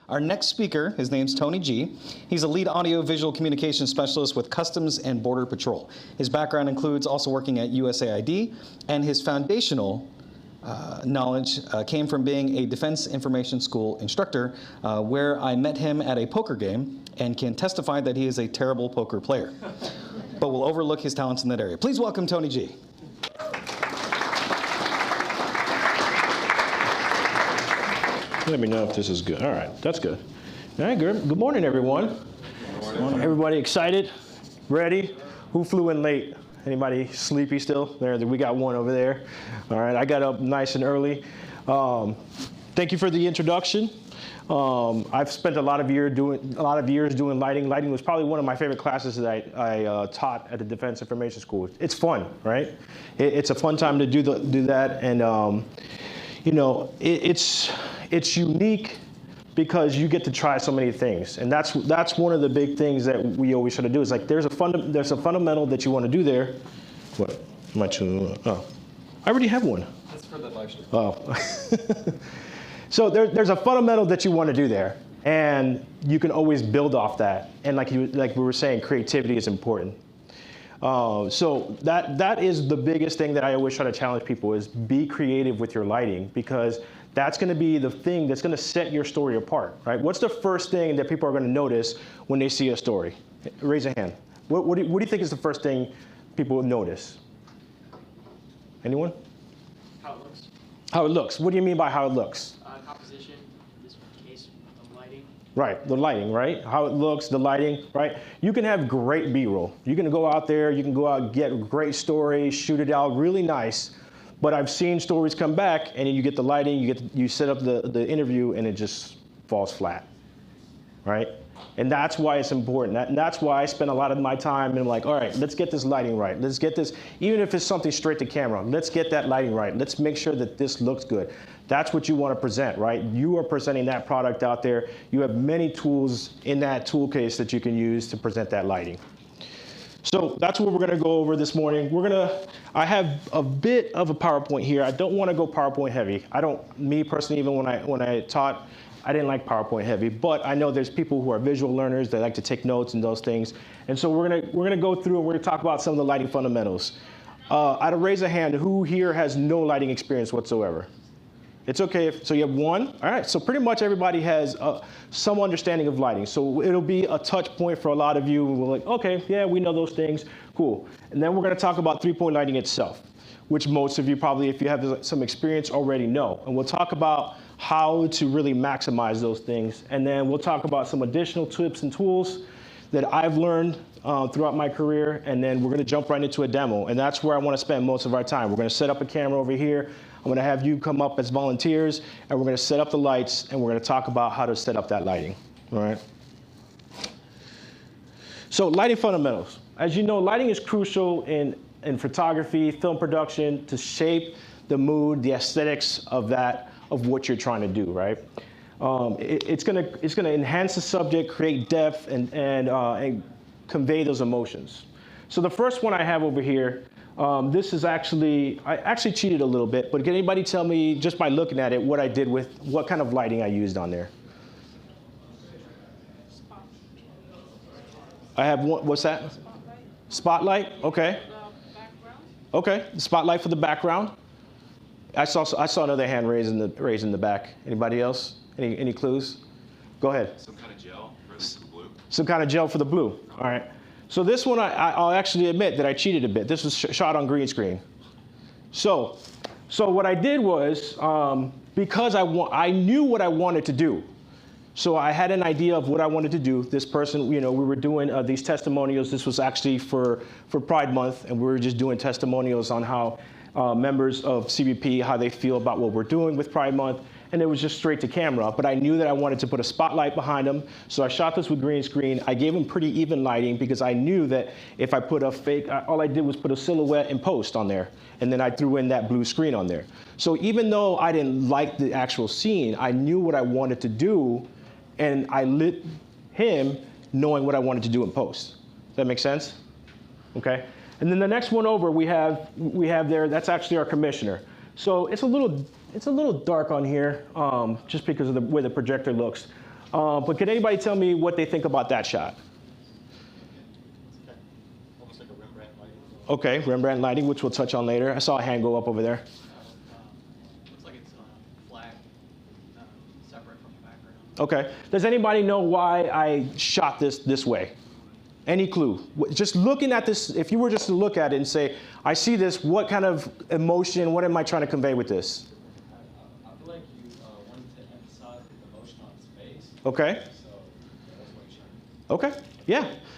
Our next speaker, his name's Tony G. He's a lead audio-visual communications specialist with Customs and Border Patrol. His background includes also working at USAID, and his foundational knowledge came from being a Defense Information School instructor, where I met him at a poker game and can testify that he is a terrible poker player, but will overlook his talents in that area. Please welcome Tony G. Let me know if this is good. All right, that's good. All right, good morning, everyone. Good morning. Everybody excited? Ready? Who flew in late? Anybody sleepy still? There, we got one over there. All right, I got up nice and early. Thank you for the introduction. I've spent a lot of years doing lighting. Lighting was probably one of my favorite classes that I taught at the Defense Information School. It's fun, right? It's a fun time to do that, and you know, it's unique because you get to try so many things, and that's one of the big things that we always try to do. Is like there's a fundamental that you want to do there. What? Oh, I already have one. That's for the live stream. Oh. So there's a fundamental that you want to do there, and you can always build off that. And like we were saying, creativity is important. So that is the biggest thing that I always try to challenge people is be creative with your lighting, because that's going to be the thing that's going to set your story apart, right? What's the first thing that people are going to notice when they see a story? Raise a hand. What do you think is the first thing people will notice? Anyone? How it looks. How it looks. What do you mean by how it looks? Composition, in this case, the lighting. Right, the lighting, right? How it looks, the lighting, right? You can have great B-roll. You can go out there, you can go out and get a great story, shoot it out really nice. But I've seen stories come back, and then you get the lighting, you set up the interview, and it just falls flat, right? And that's why it's important. And that's why I spend a lot of my time, and I'm like, all right, let's get this lighting right. Let's get this, even if it's something straight to camera, let's get that lighting right. Let's make sure that this looks good. That's what you want to present, right? You are presenting that product out there. You have many tools in that tool case that you can use to present that lighting. So that's what we're going to go over this morning. I have a bit of a PowerPoint here. I don't want to go PowerPoint heavy. Me personally, even when I taught, I didn't like PowerPoint heavy, but I know there's people who are visual learners that like to take notes and those things. And so we're gonna go through and we're gonna talk about some of the lighting fundamentals. I'd raise a hand, who here has no lighting experience whatsoever? It's okay so you have one? All right, so pretty much everybody has some understanding of lighting. So it'll be a touch point for a lot of you. We're like, okay, yeah, we know those things, cool. And then we're gonna talk about three-point lighting itself, which most of you probably, if you have some experience, already know. And we'll talk about how to really maximize those things. And then we'll talk about some additional tips and tools that I've learned throughout my career. And then we're gonna jump right into a demo. And that's where I wanna spend most of our time. We're gonna set up a camera over here. I'm gonna have you come up as volunteers, and we're gonna set up the lights, and we're gonna talk about how to set up that lighting, all right? So lighting fundamentals. As you know, lighting is crucial in photography, film production, to shape the mood, the aesthetics of what you're trying to do, right? It's gonna enhance the subject, create depth, and convey those emotions. So the first one I have over here, this is I actually cheated a little bit, but can anybody tell me, just by looking at it, what I did with, what kind of lighting I used on there? I have one, what's that? Spotlight, okay. Okay, the spotlight for the background. I saw another hand raised in the back. Anybody else? Any clues? Go ahead. Some kind of gel for the blue. Some kind of gel for the blue. All right. So this one, I'll actually admit that I cheated a bit. This was shot on green screen. So what I did was, because I knew what I wanted to do. So I had an idea of what I wanted to do. This person, we were doing these testimonials. This was actually for Pride Month, and we were just doing testimonials on how members of CBP, how they feel about what we're doing with Pride Month. And it was just straight to camera, but I knew that I wanted to put a spotlight behind them. So I shot this with green screen. I gave them pretty even lighting because I knew that if I put a fake, all I did was put a silhouette and post on there. And then I threw in that blue screen on there. So even though I didn't like the actual scene, I knew what I wanted to do, and I lit him knowing what I wanted to do in post. Does that make sense? Okay. And then the next one over we have there, that's actually our commissioner. So it's a little dark on here, just because of the way the projector looks. But can anybody tell me what they think about that shot? Almost like a Rembrandt lighting. Okay, Rembrandt lighting, which we'll touch on later. I saw a hand go up over there. Looks like it's flat, separate from the background. Okay. Does anybody know why I shot this way? Any clue? Just looking at this, if you were just to look at it and say, I see this, what kind of emotion, what am I trying to convey with this? I feel like you wanted to emphasize the emotion on his face. Okay. So yeah, that's what you shot. Okay.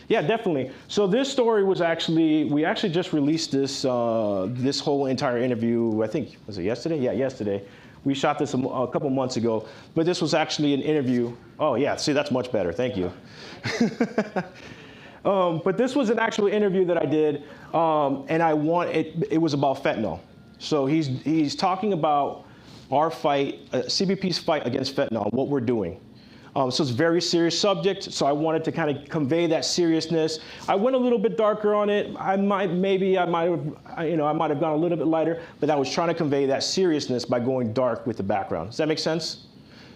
Yeah, definitely. So this story was we actually just released this this whole entire interview, I think, was it yesterday? Yeah, yesterday. We shot this a couple months ago, but this was actually an interview. Oh yeah, see, that's much better, thank you. But this was an actual interview that I did, and it was about fentanyl. So he's talking about our fight, CBP's fight against fentanyl, what we're doing. So it's a very serious subject, so I wanted to kind of convey that seriousness. I went a little bit darker on it. I might have gone a little bit lighter, but I was trying to convey that seriousness by going dark with the background. Does that make sense?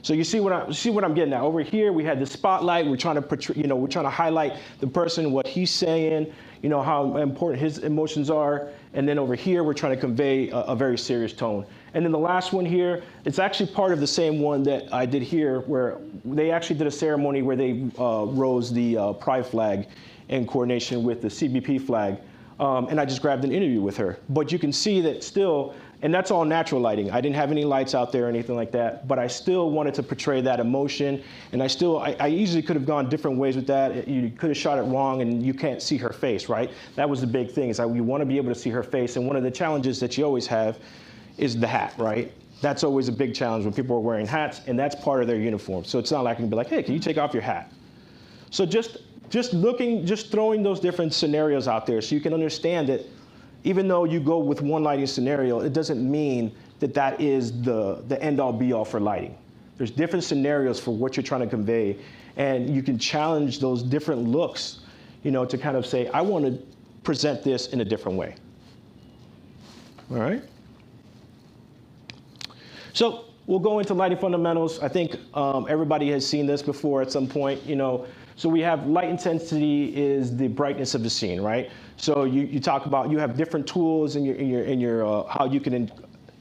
So you see what I'm getting at. Over here, we had the spotlight. We're trying to portray, we're trying to highlight the person, what he's saying, how important his emotions are. And then over here, we're trying to convey a very serious tone. And then the last one here, it's actually part of the same one that I did here, where they actually did a ceremony where they rose the pride flag in coordination with the CBP flag. And I just grabbed an interview with her. But you can see that still, and that's all natural lighting. I didn't have any lights out there or anything like that, but I still wanted to portray that emotion. And I easily could have gone different ways with that. You could have shot it wrong and you can't see her face, right? That was the big thing, is that you want to be able to see her face. And one of the challenges that you always have is the hat, right? That's always a big challenge when people are wearing hats, and that's part of their uniform. So it's not like I can be like, hey, can you take off your hat? So just throwing those different scenarios out there so you can understand that even though you go with one lighting scenario, it doesn't mean that that is the end-all be-all for lighting. There's different scenarios for what you're trying to convey, and you can challenge those different looks, to kind of say, I want to present this in a different way. All right? So we'll go into lighting fundamentals. I think everybody has seen this before at some point, So we have light intensity is the brightness of the scene, right? So you talk about, you have different tools in your how you can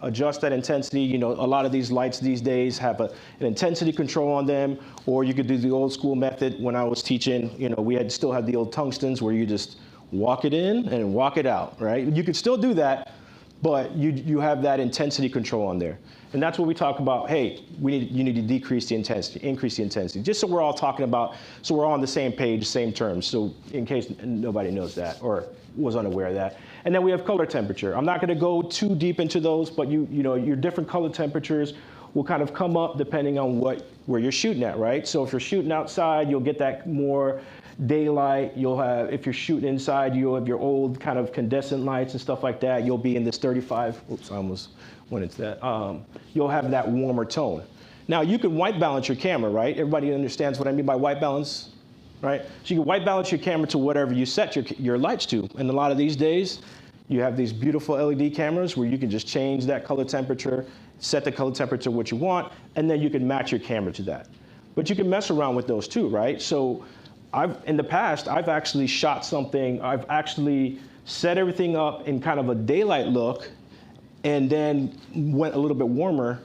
adjust that intensity. A lot of these lights these days have an intensity control on them, or you could do the old school method. When I was teaching, we still had the old tungstens where you just walk it in and walk it out, right? You could still do that, but you have that intensity control on there. And that's what we talk about. Hey, you need to decrease the intensity, increase the intensity, just so we're all talking about, so we're all on the same page, same terms. So in case nobody knows that or was unaware of that. And then we have color temperature. I'm not going to go too deep into those, but your different color temperatures will kind of come up depending on where you're shooting at, right? So if you're shooting outside, you'll get that more daylight. If you're shooting inside, you'll have your old kind of incandescent lights and stuff like that. You'll be in this 35. Oops, I almost went into that. You'll have that warmer tone. Now you can white balance your camera, right? Everybody understands what I mean by white balance, right? So you can white balance your camera to whatever you set your lights to. And a lot of these days, you have these beautiful LED cameras where you can just change that color temperature, set the color temperature what you want, and then you can match your camera to that. But you can mess around with those too, right? So in the past, I've actually shot something, I've actually set everything up in kind of a daylight look, and then went a little bit warmer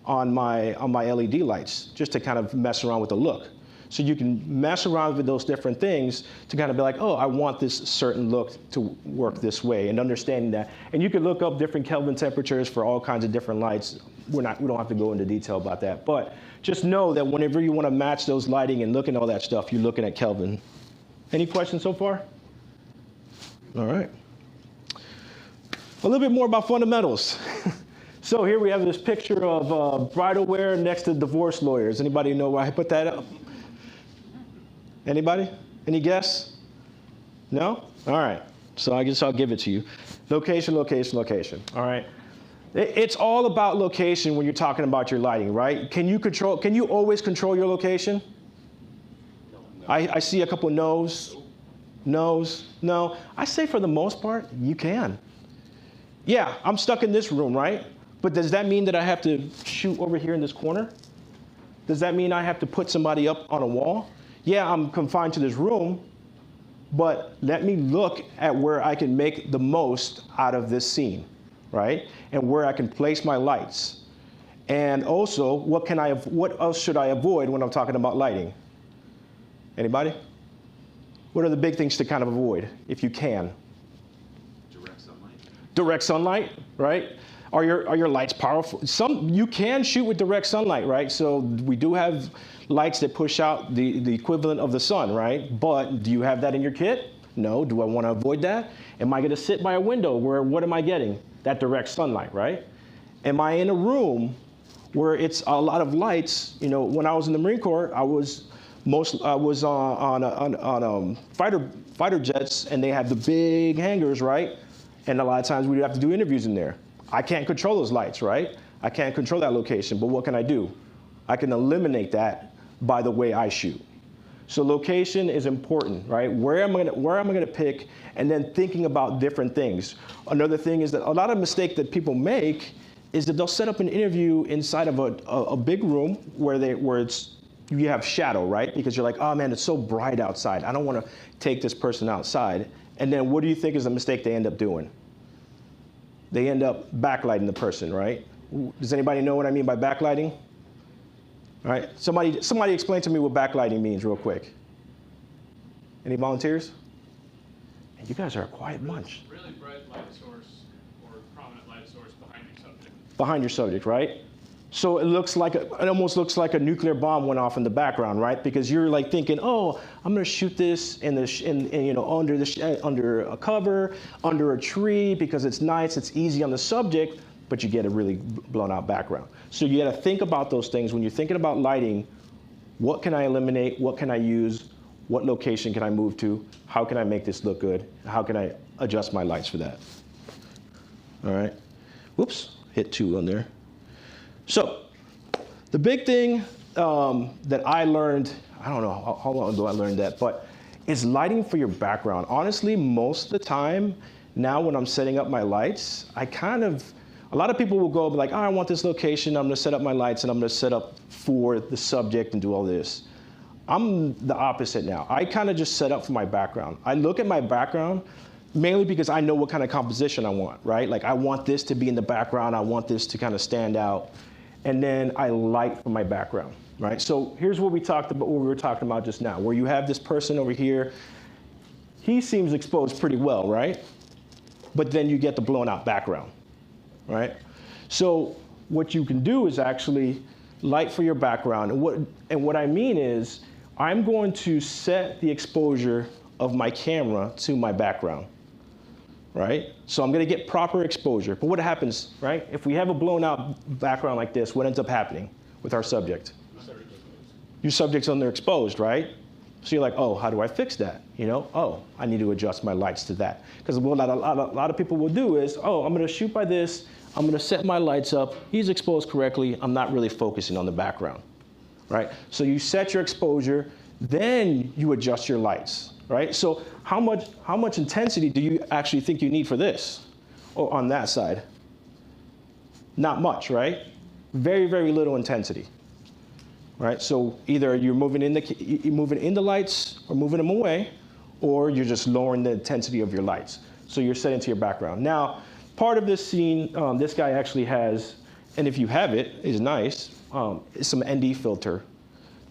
on my LED lights, just to kind of mess around with the look. So you can mess around with those different things to kind of be like, oh, I want this certain look to work this way, and understanding that. And you can look up different Kelvin temperatures for all kinds of different lights. We don't have to go into detail about that, but just know that whenever you want to match those lighting and look at all that stuff, you're looking at Kelvin. Any questions so far? All right. A little bit more about fundamentals. So here we have this picture of bridal wear next to divorce lawyers. Anybody know why I put that up? Anybody? Any guess? No? All right. So I guess I'll give it to you. Location, location, location. All right. It's all about location when you're talking about your lighting, right? Can you always control your location? No. I see a couple of no's. No's. No. I say for the most part, you can. Yeah, I'm stuck in this room, right? But does that mean that I have to shoot over here in this corner? Does that mean I have to put somebody up on a wall? Yeah, I'm confined to this room, but let me look at where I can make the most out of this scene, right? And where I can place my lights. And also, what else should I avoid when I'm talking about lighting? Anybody? What are the big things to kind of avoid, if you can? Direct sunlight. Direct sunlight, right? Are your lights powerful? You can shoot with direct sunlight, right? So we do have lights that push out the equivalent of the sun, right? But do you have that in your kit? No. Do I want to avoid that? Am I going to sit by a window where what am I getting? That direct sunlight, right? Am I in a room where it's a lot of lights? You know, when I was in the Marine Corps, I was on fighter jets, and they have the big hangars, right? And a lot of times we'd have to do interviews in there. I can't control those lights, right? I can't control that location, but what can I do? I can eliminate that by the way I shoot. So location is important, right? Where am I gonna pick, and then thinking about different things. Another thing is that a lot of mistake that people make is that they'll set up an interview inside of a big room where you have shadow, right? Because you're like, oh man, it's so bright outside. I don't want to take this person outside. And then what do you think is the mistake they end up doing? They end up backlighting the person, right? Does anybody know what I mean by backlighting? All right, somebody explain to me what backlighting means real quick. Any volunteers? And you guys are a quiet bunch. Really bright light source or prominent light source behind your subject. Behind your subject, right? So it almost looks like a nuclear bomb went off in the background, right? Because you're like thinking, oh, I'm gonna shoot this under a cover, under a tree, because it's nice, it's easy on the subject, but you get a really blown out background. So you gotta think about those things when you're thinking about lighting. What can I eliminate? What can I use? What location can I move to? How can I make this look good? How can I adjust my lights for that? All right. Whoops, hit 2 on there. So the big thing that I learned, I don't know how long ago I learned that, but is lighting for your background. Honestly, most of the time now when I'm setting up my lights, a lot of people will go like, oh, I want this location, I'm gonna set up my lights and I'm gonna set up for the subject and do all this. I'm the opposite now. I kind of just set up for my background. I look at my background mainly because I know what kind of composition I want, right? Like I want this to be in the background, I want this to kind of stand out. And then I light for my background, right? So here's what we were talking about just now, where you have this person over here. He seems exposed pretty well, right? But then you get the blown out background, right? So what you can do is actually light for your background. And what I mean is, I'm going to set the exposure of my camera to my background, right? So I'm gonna get proper exposure. But what happens, right? If we have a blown out background like this, what ends up happening with our subject? Your subject's underexposed, right? So you're like, oh, how do I fix that? You know, oh, I need to adjust my lights to that. Because what a lot of people will do is, oh, I'm gonna shoot by this, I'm gonna set my lights up, he's exposed correctly, I'm not really focusing on the background, right? So you set your exposure, then you adjust your lights. Right? So how much intensity do you actually think you need for this or on that side? Not much, right? Very, very little intensity. Right? So either you're moving in the lights or moving them away, or you're just lowering the intensity of your lights. So you're setting to your background. Now, part of this scene, this guy actually has, and if you have it, is nice, is some ND filter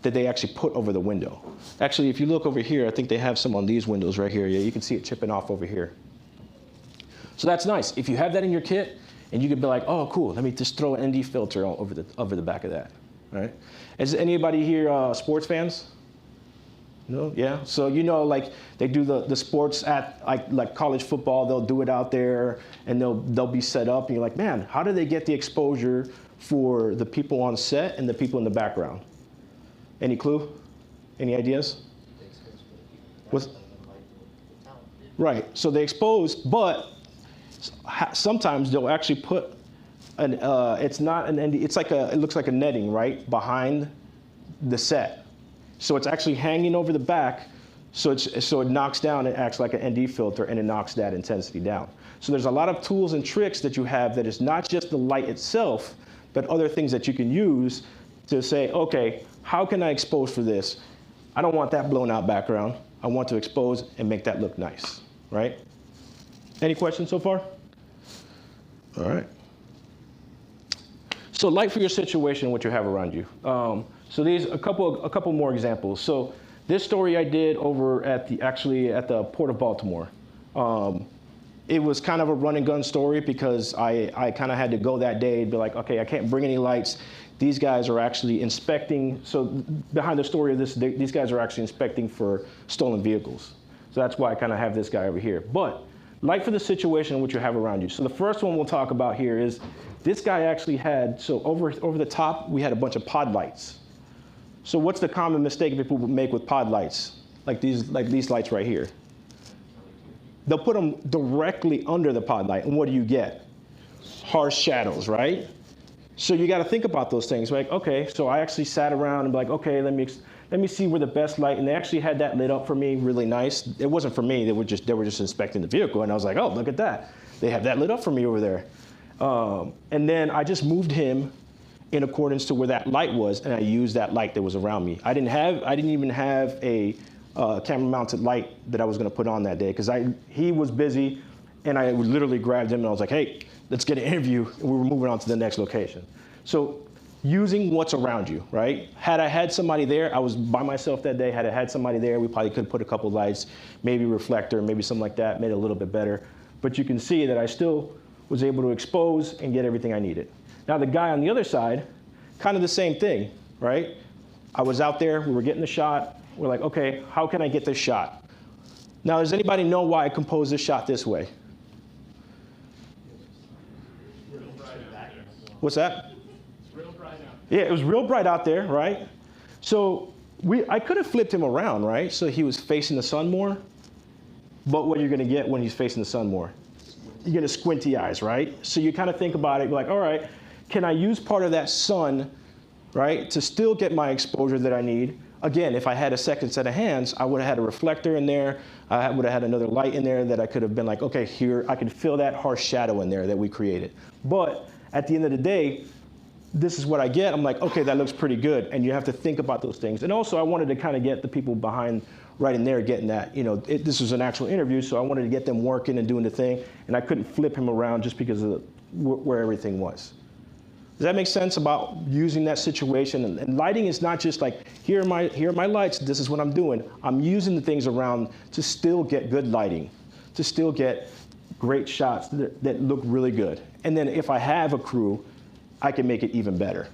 that they actually put over the window. Actually, if you look over here, I think they have some on these windows right here. Yeah, you can see it chipping off over here. So that's nice. If you have that in your kit, and you could be like, oh, cool, let me just throw an ND filter over the back of that, right? Is anybody here sports fans? No? Yeah? So you know, like, they do the sports at, like college football, they'll do it out there, and they'll be set up, and you're like, man, how do they get the exposure for the people on set and the people in the background? Any clue? Any ideas? Right, so they expose, but sometimes they'll actually put it's not an ND, it looks like a netting, right, behind the set. So it's actually hanging over the back, so it knocks down, it acts like an ND filter, and it knocks that intensity down. So there's a lot of tools and tricks that you have that is not just the light itself, but other things that you can use to say, okay, how can I expose for this? I don't want that blown out background. I want to expose and make that look nice, right? Any questions so far? All right. So light for your situation, what you have around you. So these a couple more examples. So this story I did over at the Port of Baltimore. It was kind of a run and gun story because I kind of had to go that day and be like, okay, I can't bring any lights. These guys are actually inspecting. So behind the story of this, these guys are actually inspecting for stolen vehicles. So that's why I kind of have this guy over here. But light for the situation which you have around you. So the first one we'll talk about here is this guy actually had, so over the top, we had a bunch of pod lights. So what's the common mistake people make with pod lights? Like these lights right here. They'll put them directly under the pod light, and what do you get? Harsh shadows, right? So you got to think about those things. Like, okay, so I actually sat around and be like, okay, let me see where the best light, and they actually had that lit up for me, really nice. It wasn't for me. They were just inspecting the vehicle, and I was like, oh, look at that. They have that lit up for me over there. And then I just moved him in accordance to where that light was, and I used that light that was around me. I didn't even have a camera-mounted light that I was going to put on that day because he was busy, and I literally grabbed him and I was like, hey, let's get an interview, and we were moving on to the next location. So using what's around you, right? Had I had somebody there, I was by myself that day, had I had somebody there, we probably could put a couple lights, maybe reflector, maybe something like that, made it a little bit better. But you can see that I still was able to expose and get everything I needed. Now the guy on the other side, kind of the same thing, right? I was out there, we were getting the shot, we're like, okay, how can I get this shot? Now, does anybody know why I composed this shot this way? What's that? It's real bright out. Yeah, it was real bright out there, right? So I could have flipped him around, right? So he was facing the sun more. But what you're going to get when he's facing the sun more? You're going to squinty eyes, right? So you kind of think about it, you're like, all right, can I use part of that sun, right, to still get my exposure that I need? Again, if I had a second set of hands, I would have had a reflector in there. I would have had another light in there that I could have been like, okay, here, I can feel that harsh shadow in there that we created. But at the end of the day, this is what I get. I'm like, okay, that looks pretty good. And you have to think about those things. And also, I wanted to kind of get the people behind right in there getting that, this was an actual interview, so I wanted to get them working and doing the thing. And I couldn't flip him around just because of where everything was. Does that make sense about using that situation? And lighting is not just like, here are my lights, this is what I'm doing. I'm using the things around to still get good lighting, to still get great shots that look really good. And then if I have a crew, I can make it even better.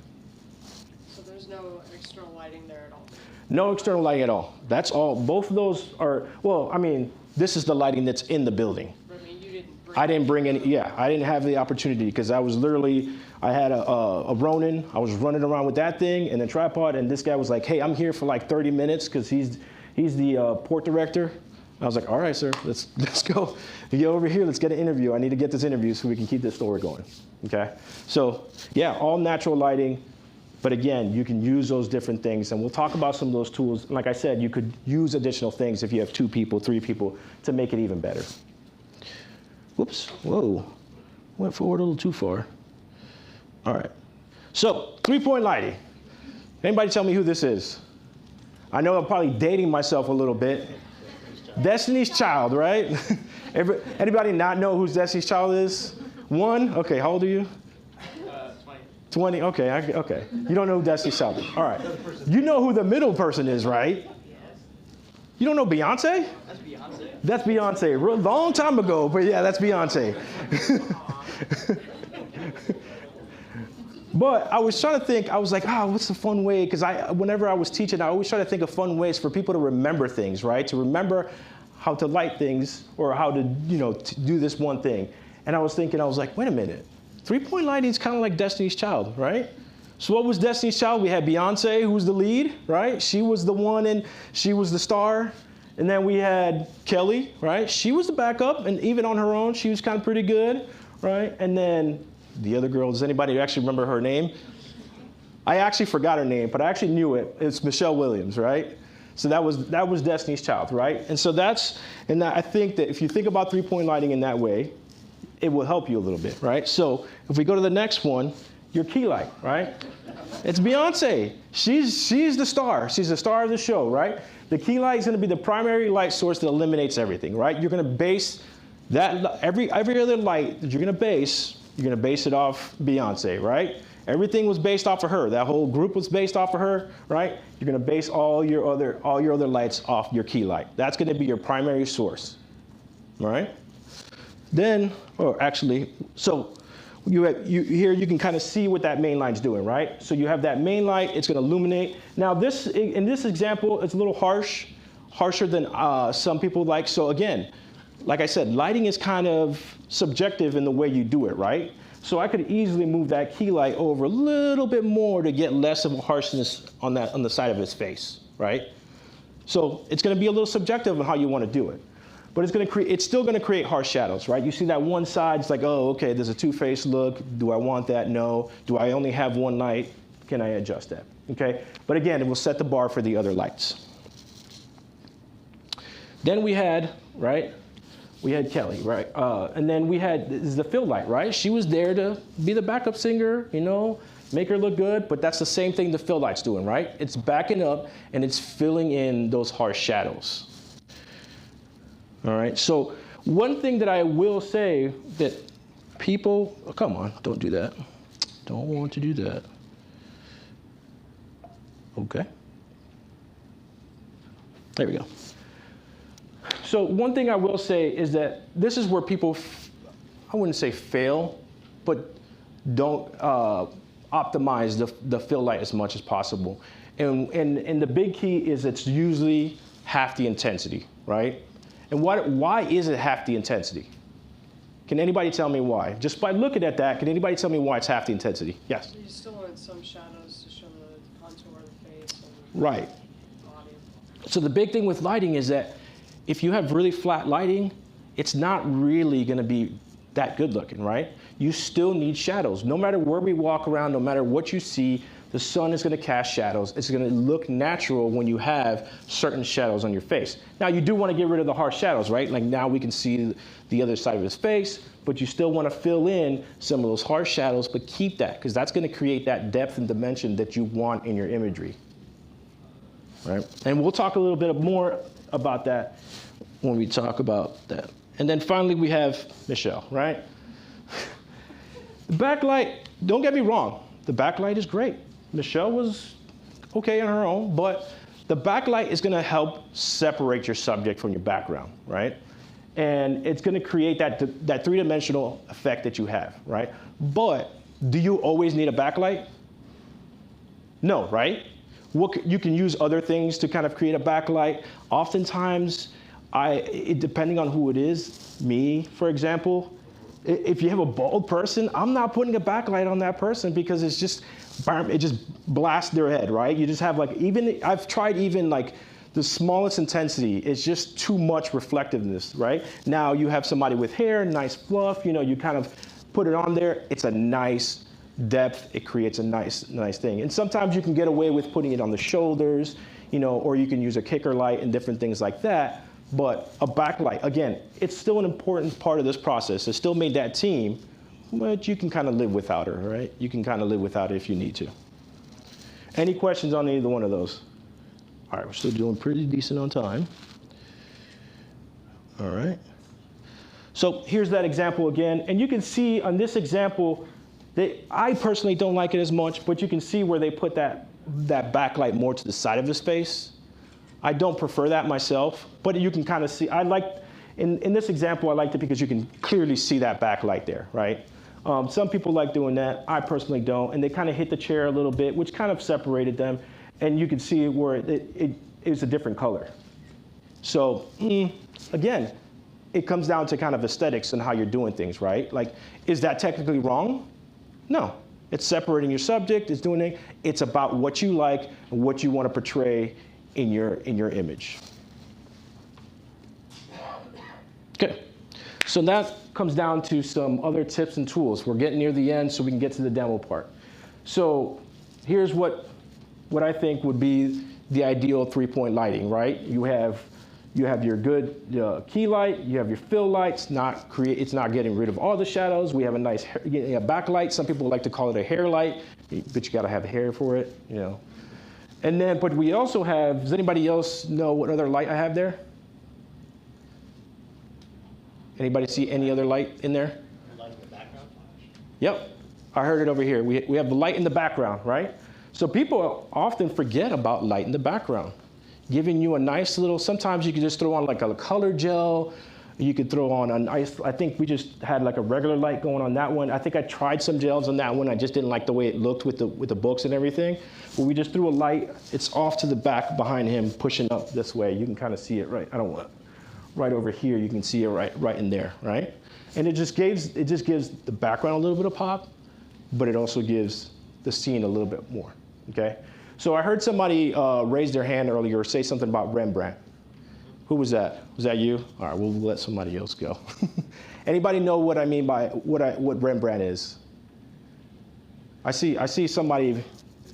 So there's no external lighting there at all? No external lighting at all. That's all. Both of those are, well, I mean, this is the lighting that's in the building. I mean, you didn't bring I didn't bring any, yeah, I didn't have the opportunity because I was literally, I had a Ronin, I was running around with that thing and a tripod, and this guy was like, hey, I'm here for like 30 minutes because he's the port director. I was like, all right, sir, let's go. You get over here, let's get an interview. I need to get this interview so we can keep this story going, okay? So, yeah, all natural lighting, but again, you can use those different things, and we'll talk about some of those tools. Like I said, you could use additional things if you have 2 people, 3 people, to make it even better. Whoops, whoa, went forward a little too far. All right, so 3-point lighting. Anybody tell me who this is? I know I'm probably dating myself a little bit. Destiny's Child, right? Anybody not know who Destiny's Child is? 1? Okay, how old are you? 20, okay, okay. You don't know who Destiny's Child is. All right. You know who the middle person is, right? You don't know Beyonce? That's Beyonce. That's Beyonce. Real long time ago, but yeah, that's Beyonce. But I was trying to think, I was like, what's a fun way? Because whenever I was teaching, I always try to think of fun ways for people to remember things, right? To remember how to light things or how to, to do this one thing. And I was thinking, I was like, wait a minute. 3-point lighting is kind of like Destiny's Child, right? So what was Destiny's Child? We had Beyonce, who was the lead, right? She was the one and she was the star. And then we had Kelly, right? She was the backup, and even on her own, she was kind of pretty good, right? And then the other girl, does anybody actually remember her name? I actually forgot her name, but I actually knew it. It's Michelle Williams, right? So that was Destiny's Child, right? And so I think that if you think about 3-point lighting in that way, it will help you a little bit, right? So if we go to the next one, your key light, right? It's Beyonce. She's the star. She's the star of the show, right? The key light is going to be the primary light source that eliminates everything, right? You're going to base that every other light that you're going to base it off Beyonce, right? Everything was based off of her. That whole group was based off of her, right? You're going to base all your other lights off your key light. That's going to be your primary source, all right? Then, or actually, so here you can kind of see what that main light's doing, right? So you have that main light, it's going to illuminate. Now in this example, it's a little harsher than some people like. So again, like I said, lighting is kind of subjective in the way you do it, right? So I could easily move that key light over a little bit more to get less of a harshness on the side of his face, right? So it's going to be a little subjective on how you want to do it. But it's still going to create harsh shadows, right? You see that one side, it's like, oh, okay, there's a two-faced look. Do I want that? No. Do I only have one light? Can I adjust that? Okay? But again, it will set the bar for the other lights. Then we had, right? We had Kelly, right? And then we had this is the fill light, right? She was there to be the backup singer, you know, make her look good. But that's the same thing the fill light's doing, right? It's backing up and it's filling in those harsh shadows. All right, so one thing that I will say that people, oh, come on, don't do that. Don't want to do that. Okay. There we go. So one thing I will say is that this is where people, I wouldn't say fail, but don't optimize the fill light as much as possible. And the big key is it's usually half the intensity, right? And why is it half the intensity? Can anybody tell me why? Just by looking at that, can anybody tell me why it's half the intensity? Yes? You still want some shadows to show the contour of the face and Right. body. So the big thing with lighting is that if you have really flat lighting, it's not really going to be that good looking, right? You still need shadows. No matter where we walk around, no matter what you see, the sun is going to cast shadows. It's going to look natural when you have certain shadows on your face. Now, you do want to get rid of the harsh shadows, right? Like now we can see the other side of his face, but you still want to fill in some of those harsh shadows, but keep that, because that's going to create that depth and dimension that you want in your imagery, right? And we'll talk a little bit more about that when we talk about that. And then finally, we have Michelle, right? The backlight, don't get me wrong, the backlight is great. Michelle was okay on her own, but the backlight is going to help separate your subject from your background, right? And it's going to create that three-dimensional effect that you have, right? But do you always need a backlight? No, right? You can use other things to kind of create a backlight. Oftentimes, depending on who it is, me, for example, if you have a bald person, I'm not putting a backlight on that person because it just blasts their head, right? You just have I've tried even like the smallest intensity, it's just too much reflectiveness, right? Now you have somebody with hair, nice fluff, you know, you kind of put it on there, it's a nice depth, it creates a nice thing. And sometimes you can get away with putting it on the shoulders, you know, or you can use a kicker light and different things like that. But a backlight, again, it's still an important part of this process. It still made that team, but you can kind of live without her, right? You can kind of live without it if you need to. Any questions on either one of those? All right, we're still doing pretty decent on time. All right. So here's that example again. And you can see on this example, I personally don't like it as much, but you can see where they put that backlight more to the side of his face. I don't prefer that myself, but you can kind of see, in this example, I liked it because you can clearly see that backlight there, right? Some people like doing that. I personally don't. And they kind of hit the chair a little bit, which kind of separated them. And you can see where it is a different color. So again, it comes down to kind of aesthetics and how you're doing things, right? Like, is that technically wrong? No. It's separating your subject. It's doing it. It's about what you like and what you want to portray in your image. Okay. So that comes down to some other tips and tools. We're getting near the end so we can get to the demo part. So here's what I think would be the ideal three-point lighting, right? You have You have your good key light. You have your fill lights. It's not getting rid of all the shadows. We have a nice backlight. Some people like to call it a hair light, but you got to have hair for it, you know. And then, but we also have. Does anybody else know what other light I have there? Anybody see any other light in there? Light in the background flash. Yep, I heard it over here. We have the light in the background, right? So people often forget about light in the background. Giving you a nice little, sometimes you can just throw on like a color gel. You could throw on a nice, I think we just had like a regular light going on that one. I think I tried some gels on that one. I just didn't like the way it looked with the books and everything. But we just threw a light. It's off to the back behind him, pushing up this way. You can kind of see it right, I don't want, right over here. You can see it right in there, right? And it just gives the background a little bit of pop, but it also gives the scene a little bit more, okay? So I heard somebody raise their hand earlier or say something about Rembrandt. Who was that? Was that you? All right, we'll let somebody else go. Anybody know what I mean by what Rembrandt is? I see somebody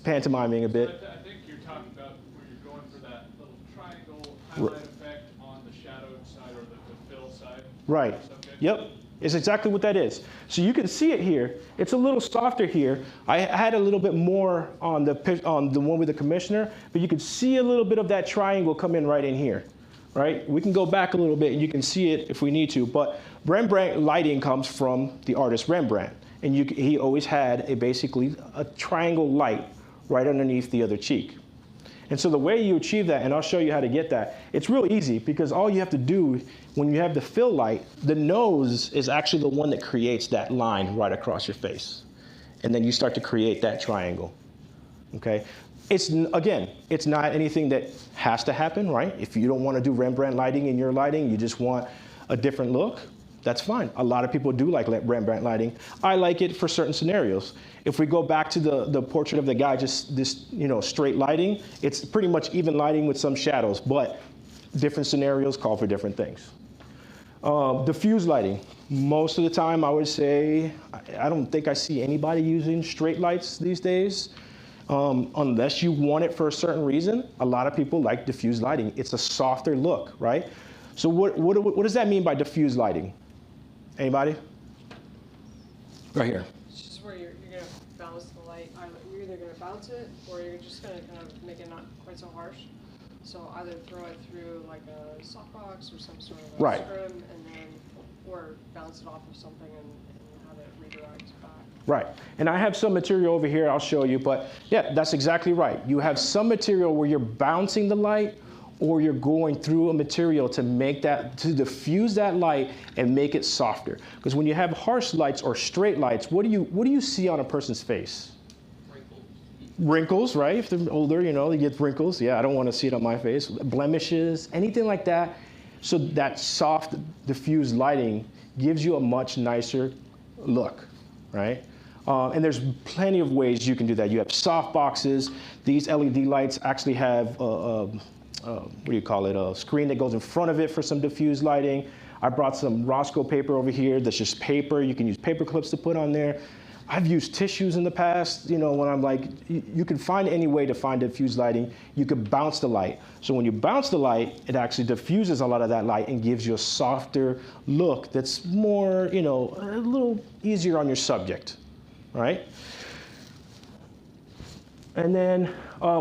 pantomiming a bit. I think you're talking about where you're going for that little triangle highlight effect on the shadowed side or the fill side. Right. Yep. It's exactly what that is. So you can see it here. It's a little softer here. I had a little bit more on the one with the commissioner, but you can see a little bit of that triangle come in right in here, right? We can go back a little bit and you can see it if we need to, but Rembrandt lighting comes from the artist Rembrandt. And he always had basically a triangle light right underneath the other cheek. And so the way you achieve that, and I'll show you how to get that, it's real easy because all you have to do when you have the fill light, the nose is actually the one that creates that line right across your face. And then you start to create that triangle, okay? Again, it's not anything that has to happen, right? If you don't want to do Rembrandt lighting in your lighting, you just want a different look, that's fine. A lot of people do like Rembrandt lighting. I like it for certain scenarios. If we go back to the portrait of the guy, just this, straight lighting, it's pretty much even lighting with some shadows, but different scenarios call for different things. Diffuse lighting. Most of the time, I would say, I don't think I see anybody using straight lights these days. Unless you want it for a certain reason, a lot of people like diffuse lighting. It's a softer look, right? So what does that mean by diffuse lighting? Anybody? Right here. It's just where you're going to bounce the light. You're either going to bounce it or you're just going to kind of make it not quite so harsh. So either throw it through like a softbox or some sort of Right. scrim and then, or bounce it off of something and have it redirect back. Right, and I have some material over here I'll show you, but yeah, that's exactly right. You have some material where you're bouncing the light or you're going through a material to diffuse that light and make it softer. Because when you have harsh lights or straight lights, what do you see on a person's face? Wrinkles, right? If they're older, they get wrinkles. Yeah, I don't want to see it on my face. Blemishes, anything like that. So that soft, diffused lighting gives you a much nicer look, right? And there's plenty of ways you can do that. You have soft boxes. These LED lights actually have a screen that goes in front of it for some diffused lighting. I brought some Roscoe paper over here. That's just paper. You can use paper clips to put on there. I've used tissues in the past, when I'm like, you can find any way to find diffused lighting. You could bounce the light. So when you bounce the light, it actually diffuses a lot of that light and gives you a softer look that's more, a little easier on your subject, right? And then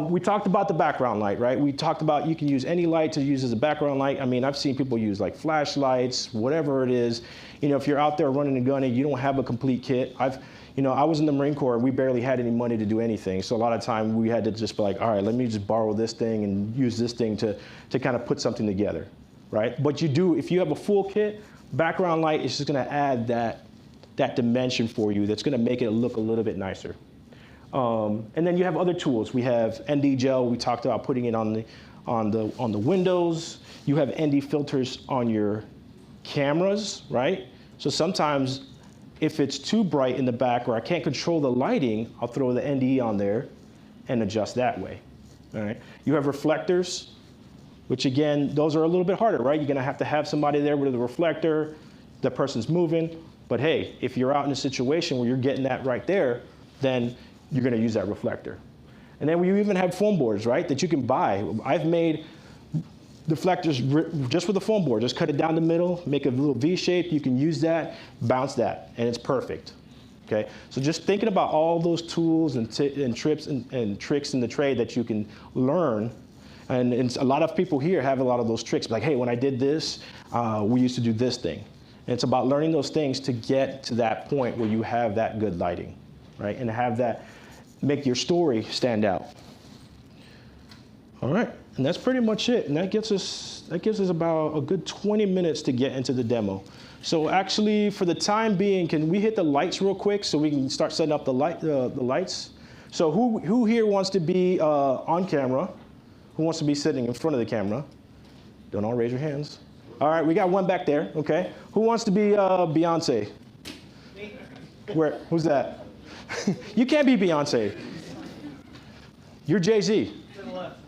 we talked about the background light, right? We talked about you can use any light to use as a background light. I mean, I've seen people use like flashlights, whatever it is. If you're out there running and gunning, you don't have a complete kit. I was in the Marine Corps, we barely had any money to do anything. So a lot of time we had to just be like, all right, let me just borrow this thing and use this thing to kind of put something together, right? But if you have a full kit, background light is just gonna add that dimension for you that's gonna make it look a little bit nicer. And then you have other tools. We have ND gel, we talked about putting it on the windows. You have ND filters on your cameras, right? So sometimes if it's too bright in the back or I can't control the lighting, I'll throw the ND on there and adjust that way, all right? You have reflectors, which again, those are a little bit harder, right? You're gonna have to have somebody there with a reflector, the person's moving, but hey, if you're out in a situation where you're getting that right there, then you're gonna use that reflector. And then we even have foam boards, right, that you can buy. I've made deflectors just with a foam board. Just cut it down the middle, make a little V shape. You can use that, bounce that, and it's perfect. Okay, so just thinking about all those tools and tricks in the trade that you can learn, and a lot of people here have a lot of those tricks. Like, hey, when I did this, we used to do this thing. And it's about learning those things to get to that point where you have that good lighting, right? And have that make your story stand out. All right, and that's pretty much it. And that gives us about a good 20 minutes to get into the demo. So actually, for the time being, can we hit the lights real quick so we can start setting up the lights? So who here wants to be on camera? Who wants to be sitting in front of the camera? Don't all raise your hands. All right, we got one back there, okay. Who wants to be Beyonce? Me. Where? Who's that? You can't be Beyonce. You're Jay-Z. To the left.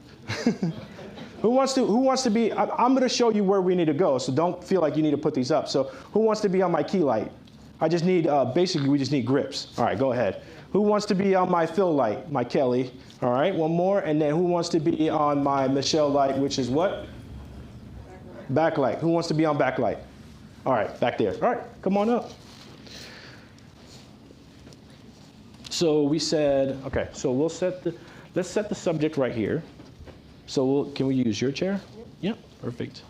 Who wants to be, I'm going to show you where we need to go, so don't feel like you need to put these up. So who wants to be on my key light? I just need, basically we just need grips. All right, go ahead. Who wants to be on my fill light? My Kelly. All right, one more. And then who wants to be on my Michelle light, which is what? Backlight. Who wants to be on backlight? All right, back there. All right, come on up. So we said, okay, so let's set the subject right here. So can we use your chair? Yep, perfect.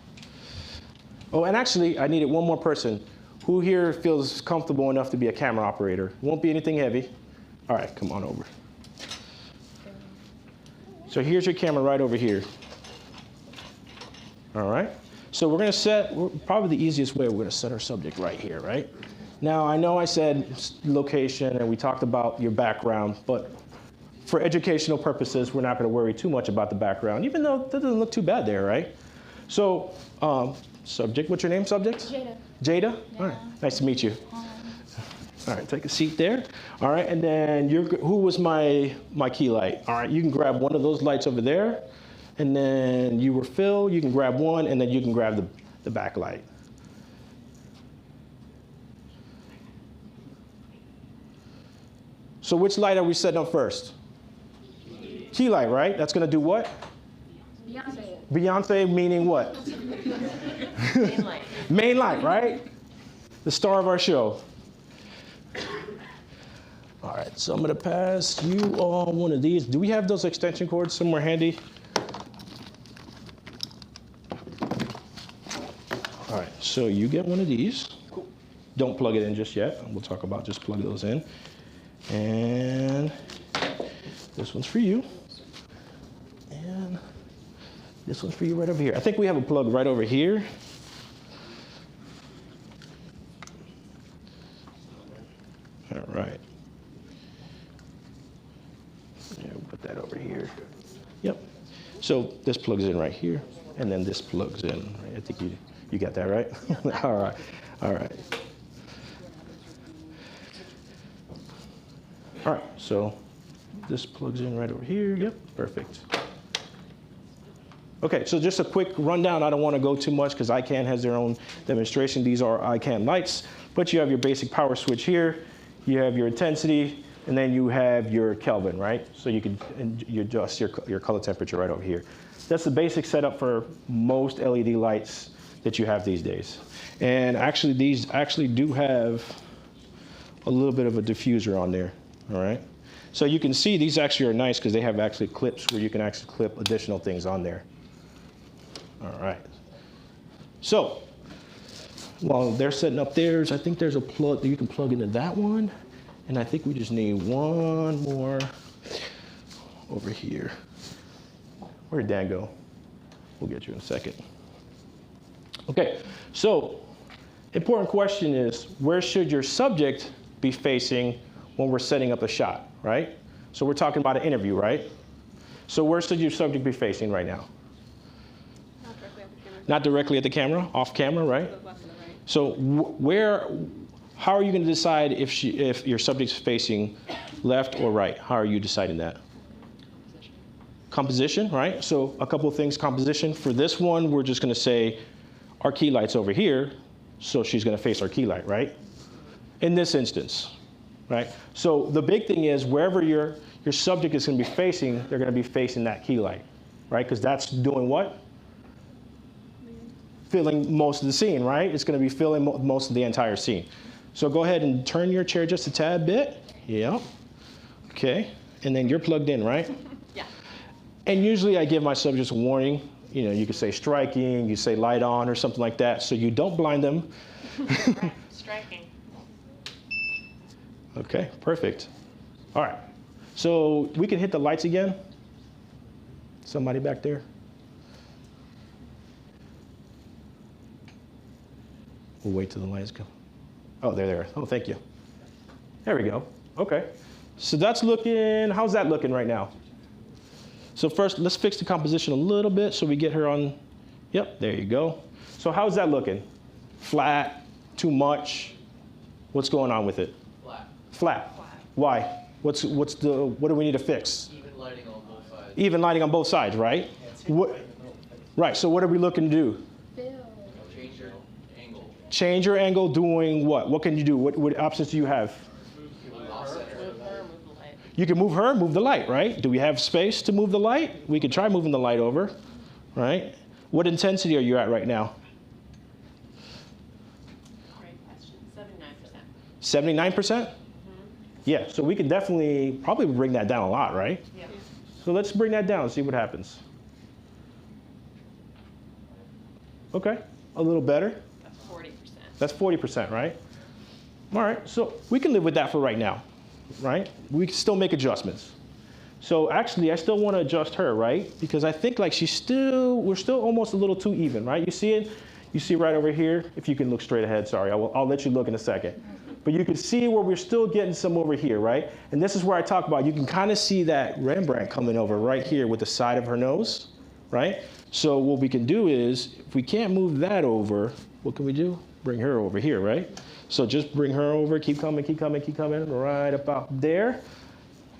Oh, and actually, I needed one more person. Who here feels comfortable enough to be a camera operator? Won't be anything heavy. All right, come on over. So here's your camera right over here. All right. So we're going to set, probably the easiest way, we're going to set our subject right here, right? Now, I know I said location and we talked about your background, but for educational purposes, we're not going to worry too much about the background, even though that doesn't look too bad there, right? So, subject, what's your name, subject? Jada. Jada? Yeah. All right, nice to meet you. All right, take a seat there. All right, and then who was my key light? All right, you can grab one of those lights over there, and then you were Phil, you can grab one, and then you can grab the back light. So which light are we setting up first? Key light, right? That's gonna do what? Beyonce. Beyonce meaning what? Main light. Main light, right? The star of our show. All right, so I'm gonna pass you all one of these. Do we have those extension cords somewhere handy? All right, so you get one of these. Cool. Don't plug it in just yet. We'll talk about just plug those in. And this one's for you. And this one's for you right over here. I think we have a plug right over here. All right. Yeah, we'll put that over here. Yep. So this plugs in right here, and then this plugs in. Right? I think you got that right? Yeah. All right. All right. All right, so this plugs in right over here. Yep, perfect. Okay, so just a quick rundown. I don't want to go too much because ICANN has their own demonstration. These are ICANN lights, but you have your basic power switch here. You have your intensity, and then you have your Kelvin, right? So you can adjust your color temperature right over here. That's the basic setup for most LED lights that you have these days. And actually, these actually do have a little bit of a diffuser on there. All right, so you can see these actually are nice because they have actually clips where you can actually clip additional things on there. All right, so while they're setting up theirs, I think there's a plug that you can plug into that one, and I think we just need one more over here. Where'd Dan go? We'll get you in a second. Okay, so important question is, where should your subject be facing when we're setting up a shot, right? So we're talking about an interview, right? So where should your subject be facing right now? Not directly at the camera. Not directly at the camera, off camera, right? To the left and the right. So how are you gonna decide if your subject's facing left or right? How are you deciding that? Composition, right? So a couple of things, composition. For this one, we're just gonna say our key light's over here, so she's gonna face our key light, right? In this instance. Right? So the big thing is wherever your subject is going to be facing, they're going to be facing that key light, right? Because that's doing what? filling most of the scene, right? It's going to be filling most of the entire scene. So go ahead and turn your chair just a tad bit. Yep. Okay. And then you're plugged in, right? Yeah. And usually I give my subjects a warning. You know, you could say striking, you say light on or something like that, so you don't blind them. Right. Striking. Okay, perfect. All right. So we can hit the lights again. Somebody back there? We'll wait till the lights come. Oh, there they are. Oh, thank you. There we go. Okay. So that's looking, how's that looking right now? So first, let's fix the composition a little bit so we get her on. Yep, there you go. So how's that looking? Flat? Too much? What's going on with it? Flat. Flat. Why? What do we need to fix? Even lighting on both sides. Even lighting on both sides, right? Right, so what are we looking to do? Change your angle. Change your angle doing what? What can you do? What options do you have? Off center. You can move her, move the light, right? Do we have space to move the light? We could try moving the light over, right? What intensity are you at right now? Great question. 79%. 79%? Yeah, so we can definitely probably bring that down a lot, right? Yeah. So let's bring that down and see what happens. Okay, a little better. That's 40%. That's 40%, right? All right, so we can live with that for right now, right? We can still make adjustments. So actually, I still want to adjust her, right? Because I think like we're still almost a little too even, right? You see it? You see right over here? If you can look straight ahead, sorry, I'll let you look in a second. But you can see where we're still getting some over here, right? And this is where I talk about, you can kind of see that Rembrandt coming over right here with the side of her nose, right? So what we can do is, if we can't move that over, what can we do? Bring her over here, right? So just bring her over, keep coming, keep coming, keep coming, right about there.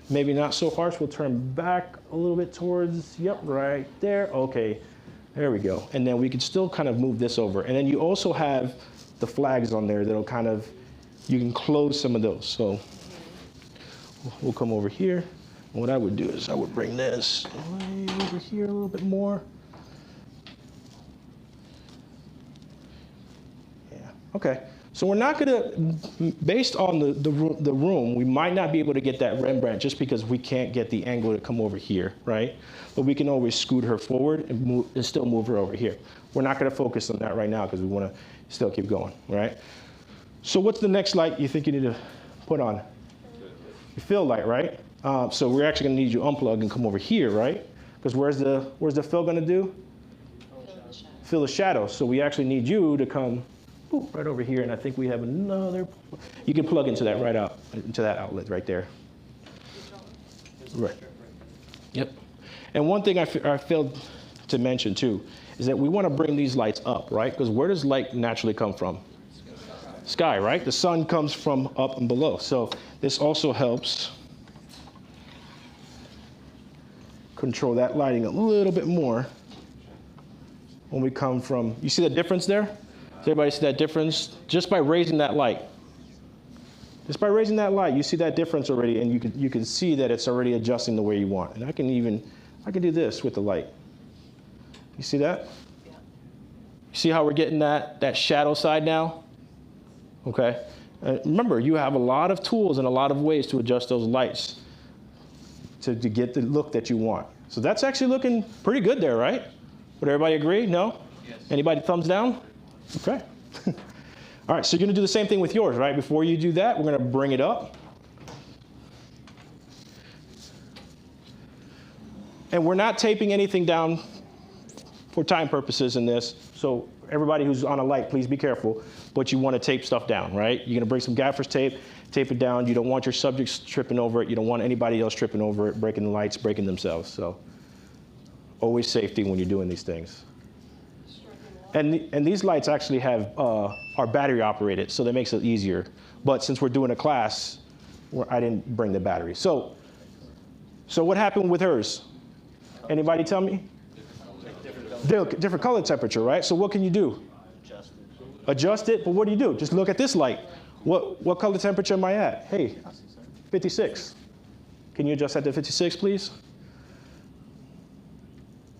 Maybe not so harsh, we'll turn back a little bit towards, yep, right there, okay. There we go. And then we can still kind of move this over. And then you also have the flags on there that'll kind of, you can close some of those. So we'll come over here. And what I would do is I would bring this way over here a little bit more. Yeah, okay. So we're not gonna, based on the room, we might not be able to get that Rembrandt just because we can't get the angle to come over here, right? But we can always scoot her forward and still move her over here. We're not gonna focus on that right now because we wanna still keep going, right? So what's the next light you think you need to put on? Your fill light, right? So we're actually gonna need you to unplug and come over here, right? Because where's the fill gonna do? Fill the shadow. So we actually need you to come right over here, and I think we have another. You can plug into that right out, into that outlet right there. Right. Yep. And one thing I failed to mention too is that we want to bring these lights up, right? Because where does light naturally come from? Sky, right? The sun comes from up and below. So this also helps control that lighting a little bit more when we come from. You see the difference there? Does everybody see that difference? Just by raising that light. Just by raising that light, you see that difference already, and you can see that it's already adjusting the way you want. And I can do this with the light. You see that? Yeah. You see how we're getting that shadow side now? Okay. Remember, you have a lot of tools and a lot of ways to adjust those lights to get the look that you want. So that's actually looking pretty good there, right? Would everybody agree? No? Yes. Anybody thumbs down? Okay. All right, so you're gonna do the same thing with yours, right? Before you do that, we're gonna bring it up. And we're not taping anything down for time purposes in this. So everybody who's on a light, please be careful. But you wanna tape stuff down, right? You're gonna bring some gaffer's tape, tape it down. You don't want your subjects tripping over it. You don't want anybody else tripping over it, breaking the lights, breaking themselves. So always safety when you're doing these things. And these lights actually are battery operated, so that makes it easier. But since we're doing a class, I didn't bring the battery. So what happened with hers? Anybody tell me? Different color temperature, right? So what can you do? Adjust it, but what do? Just look at this light. What color temperature am I at? Hey, 56. Can you adjust that to 56, please?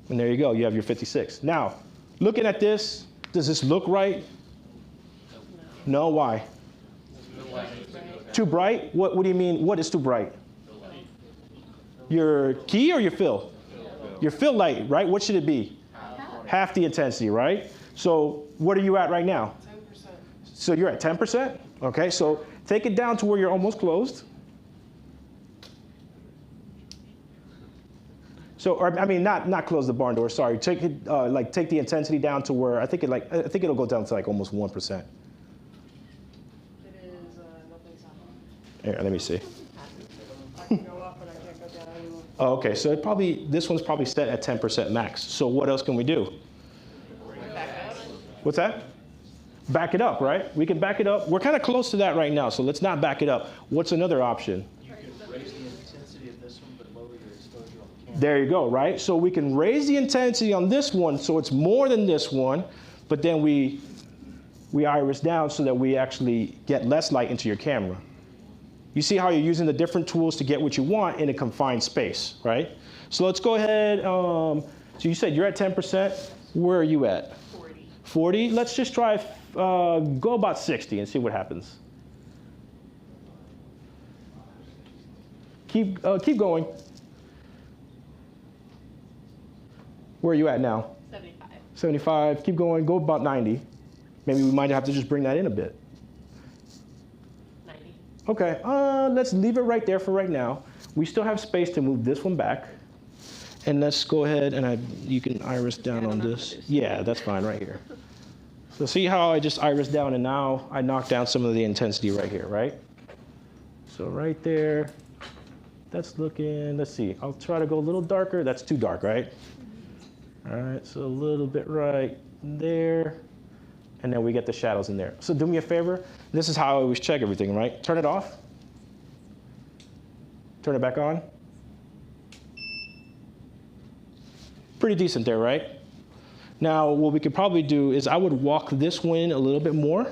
And there you go, you have your 56. Now, looking at this Does this look right? No, why? Too bright? What do you mean, what is too bright? Your key or your fill? Your fill light, right? What should it be? Half the intensity, right? So what are you at right now? 10%. So you're at 10%? Okay, so take it down to where you're almost closed. So, or, I mean, not close the barn door. Sorry, take it take the intensity down to where I think it'll go down to like almost 1%. It is nothing's happening. Here, let me see. I can go up, but I can't go down anymore. Oh, okay, so this one's probably set at 10% max. So what else can we do? What's that? Back it up, right? We can back it up. We're kind of close to that right now, so let's not back it up. What's another option? You can raise the intensity of this one, but lower your exposure on the camera. There you go, right? So we can raise the intensity on this one so it's more than this one, but then we iris down so that we actually get less light into your camera. You see how you're using the different tools to get what you want in a confined space, right? So let's go ahead. So you said you're at 10%. Where are you at? 40. 40? Let's just try, go about 60 and see what happens. Keep going. Where are you at now? 75. 75, keep going, go about 90. Maybe we might have to just bring that in a bit. 90. Okay, let's leave it right there for right now. We still have space to move this one back. And let's go ahead and you can iris down on this. Yeah, that's fine right here. So see how I just iris down and now I knock down some of the intensity right here, right? So right there, that's looking, let's see, I'll try to go a little darker. That's too dark, right? All right, so a little bit right there. And then we get the shadows in there. So do me a favor. This is how I always check everything, right? Turn it off. Turn it back on. Pretty decent there, right? Now, what we could probably do is I would walk this one in a little bit more,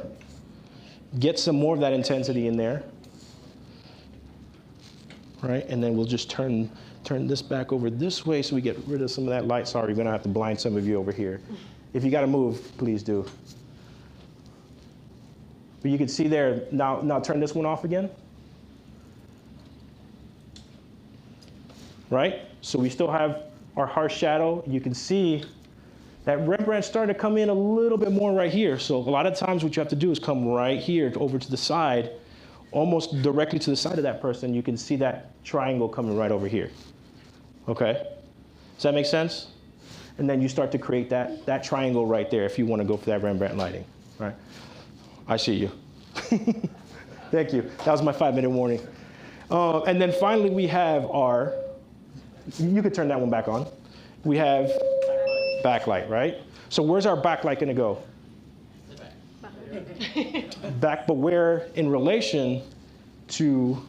get some more of that intensity in there, right? And then we'll just turn this back over this way so we get rid of some of that light. Sorry, we're gonna have to blind some of you over here. If you gotta move, please do. But you can see there, now turn this one off again. Right? So we still have our harsh shadow. You can see that Rembrandt's starting to come in a little bit more right here. So a lot of times what you have to do is come right here over to the side, almost directly to the side of that person. You can see that triangle coming right over here. Okay? Does that make sense? And then you start to create that triangle right there if you want to go for that Rembrandt lighting, right? I see you. Thank you. That was my 5-minute warning. And then finally we have our, you could turn that one back on. We have backlight, right? So where's our backlight going to go? Back, but where in relation to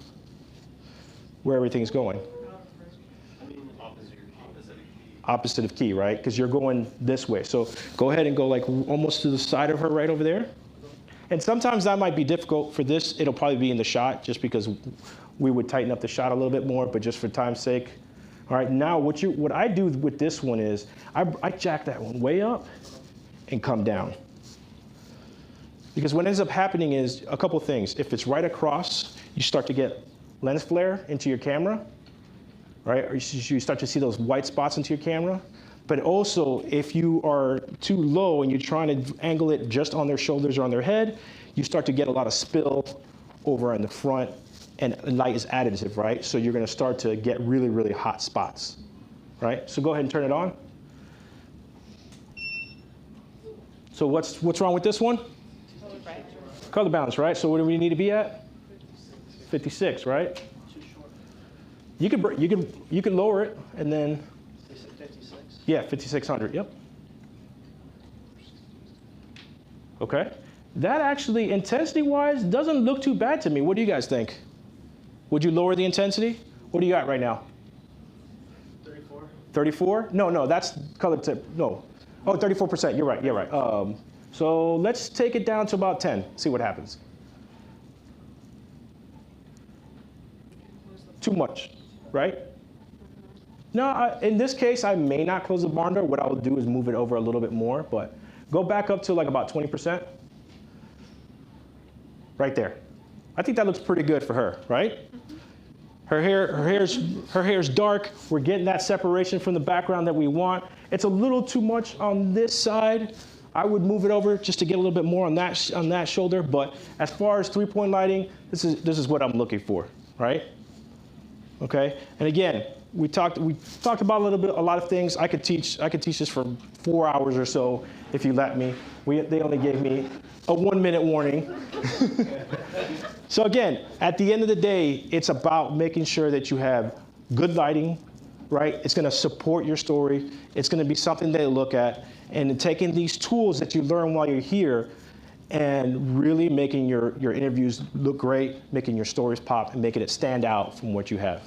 where everything's going? Opposite of key, right? Because you're going this way. So go ahead and go like almost to the side of her right over there. And sometimes that might be difficult. For this, it'll probably be in the shot just because we would tighten up the shot a little bit more, but just for time's sake. All right, now what I do with this one is I jack that one way up and come down. Because what ends up happening is a couple things. If it's right across, you start to get lens flare into your camera, right? Or you start to see those white spots into your camera. But also, if you are too low and you're trying to angle it just on their shoulders or on their head, you start to get a lot of spill over in the front, and light is additive, right? So you're gonna start to get really, really hot spots, right? So go ahead and turn it on. So what's wrong with this one? Color balance, right? So what do we need to be at? 56, right? You could lower it and then. Yeah, 5600, yep. Okay. That actually, intensity-wise, doesn't look too bad to me. What do you guys think? Would you lower the intensity? What do you got right now? 34. 34? No, that's color tip. No. Oh, 34%. You're right. So let's take it down to about 10. See what happens. Too much, right? No, in this case, I may not close the barn door. What I will do is move it over a little bit more. But Go back up to like about 20%. Right there. I think that looks pretty good for her, right? Her hair's dark. We're getting that separation from the background that we want. It's a little too much on this side. I would move it over just to get a little bit more on that shoulder. But as far as 3-point lighting, this is what I'm looking for, right? Okay. And again, we talked about a lot of things. I could teach this for 4 hours or so if you let me. They only gave me a 1-minute warning. So again, at the end of the day, it's about making sure that you have good lighting, right? It's going to support your story. It's going to be something they look at, and taking these tools that you learn while you're here and really making your interviews look great, making your stories pop, and making it stand out from what you have.